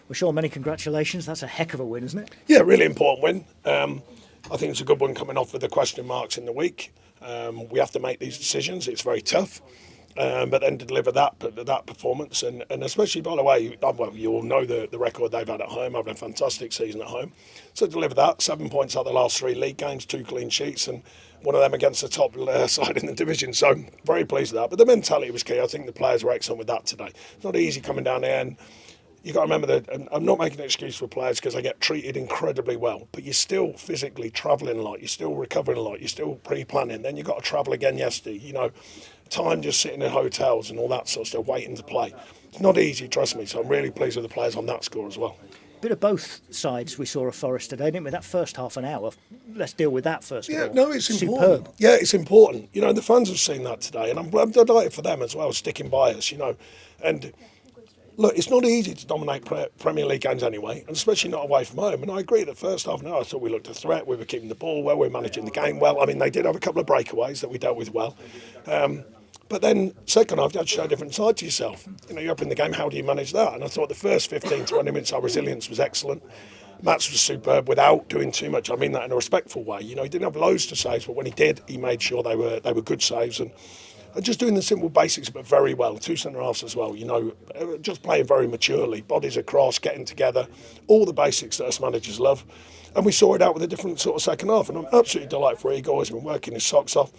Well, Sean, many congratulations. That's a heck of a win, isn't it? Yeah, really important win. I think it's a good one coming off with the question marks in the week. We have to make these decisions. It's very tough. But then to deliver that performance, and especially, by the way, well, you all know the record they've had at home, having a fantastic season at home. So to deliver that, 7 points out of the last 3 league games, 2 clean sheets, and one of them against the top side in the division. So very pleased with that. But the mentality was key. I think the players were excellent with that today. It's not easy coming down there, and you've got to remember that, and I'm not making an excuse for players because they get treated incredibly well, but you're still physically travelling a lot, you're still recovering a lot, you're still pre-planning, then you've got to travel again yesterday, time just sitting in hotels and all that sort of stuff, waiting to play. It's not easy, trust me, so I'm really pleased with the players on that score as well. Bit of both sides we saw of Forest today, didn't we? That first half an hour, let's deal with that first of all. No, it's important. Superb. Yeah, it's important. The fans have seen that today, and I'm delighted for them as well, sticking by us, and look, it's not easy to dominate Premier League games anyway, and especially not away from home. And I agree that first half an hour, I thought we looked a threat, we were keeping the ball well, we were managing the game well. I mean, they did have a couple of breakaways that we dealt with well. But then second half, you had to show a different side to yourself. You're up in the game, how do you manage that? And I thought the first 15 to 20 minutes, our resilience was excellent. Mats was superb without doing too much. I mean that in a respectful way. He didn't have loads to saves, but when he did, he made sure they were good saves. And just doing the simple basics, but very well. 2 centre-halves as well, just playing very maturely. Bodies across, getting together, all the basics that us managers love. And we saw it out with a different sort of second half. And I'm absolutely delighted for Igor. He's been working his socks off.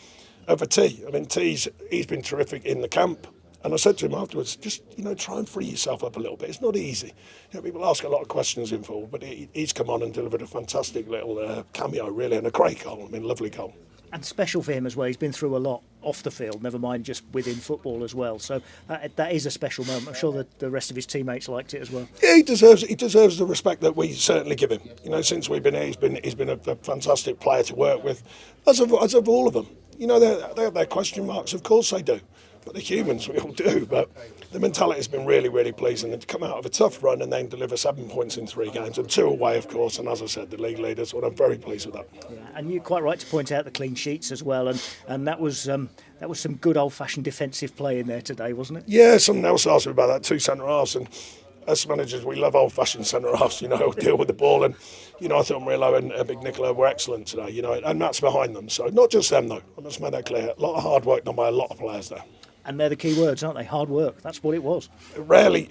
For T, I mean, he's been terrific in the camp. And I said to him afterwards, just, try and free yourself up a little bit. It's not easy. People ask a lot of questions in full, but he's come on and delivered a fantastic little cameo, really, and a great goal. I mean, lovely goal. And special for him as well. He's been through a lot off the field, never mind just within football as well. So that is a special moment. I'm sure that the rest of his teammates liked it as well. Yeah, he deserves the respect that we certainly give him. Since we've been here, he's been a fantastic player to work with, as of all of them. They have their question marks, of course they do. But the humans, we all do. But the mentality has been really, really pleasing. And to come out of a tough run and then deliver 7 points in 3 games, and 2 away, of course. And as I said, the league leaders, well, I'm very pleased with that. Yeah, and you're quite right to point out the clean sheets as well. And that was some good old-fashioned defensive play in there today, wasn't it? Yeah, someone else asked me about that, 2 centre-halves. And as managers, we love old-fashioned centre-halves, deal with the ball. And, I thought Murillo and Big Nicola were excellent today, and Matt's behind them. So not just them, though. I must make that clear. A lot of hard work done by a lot of players there. And they're the key words, aren't they? Hard work. That's what it was. Rarely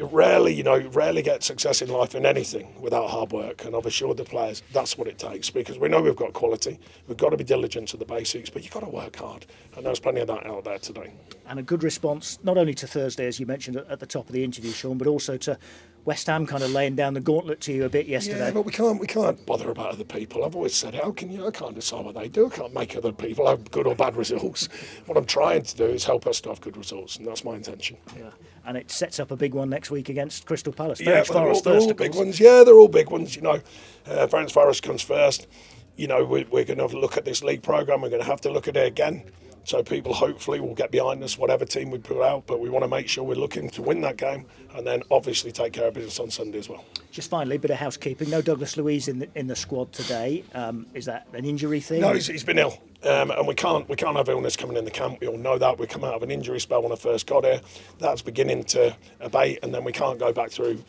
get success in life in anything without hard work. And I've assured the players that's what it takes, because we know we've got quality. We've got to be diligent to the basics, but you've got to work hard. And there's plenty of that out there today. And a good response, not only to Thursday, as you mentioned at the top of the interview, Sean, but also to West Ham kind of laying down the gauntlet to you a bit yesterday. Yeah, but we can't bother about other people. I've always said, I can't decide what they do. I can't make other people have good or bad results. What I'm trying to do is help us to have good results, and that's my intention. Yeah, and it sets up a big one next week against Crystal Palace. They're all big ones. Yeah, they're all big ones. Brentford Forest comes first. We're going to look at this league programme. We're going to have to look at it again. So people hopefully will get behind us, whatever team we put out, but we want to make sure we're looking to win that game and then obviously take care of business on Sunday as well. Just finally, a bit of housekeeping. No Douglas Luiz in the squad today. Is that an injury thing? No, he's been ill. And we can't have illness coming in the camp. We all know that. We come out of an injury spell when I first got here. That's beginning to abate, and then we can't go back through,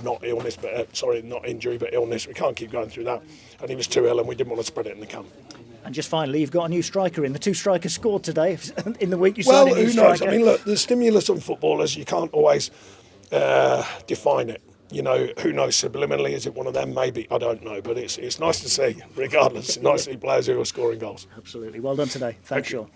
not illness, but not injury, but illness. We can't keep going through that. And he was too ill, and we didn't want to spread it in the camp. And just finally, you've got a new striker in. The 2 strikers scored today. In the week you signed a new striker. Well, who knows? I mean, look, the stimulus on footballers, you can't always define it. Who knows subliminally? Is it one of them? Maybe. I don't know. But it's nice to see, regardless. It's nice to see players who are scoring goals. Absolutely. Well done today. Thanks, Sean.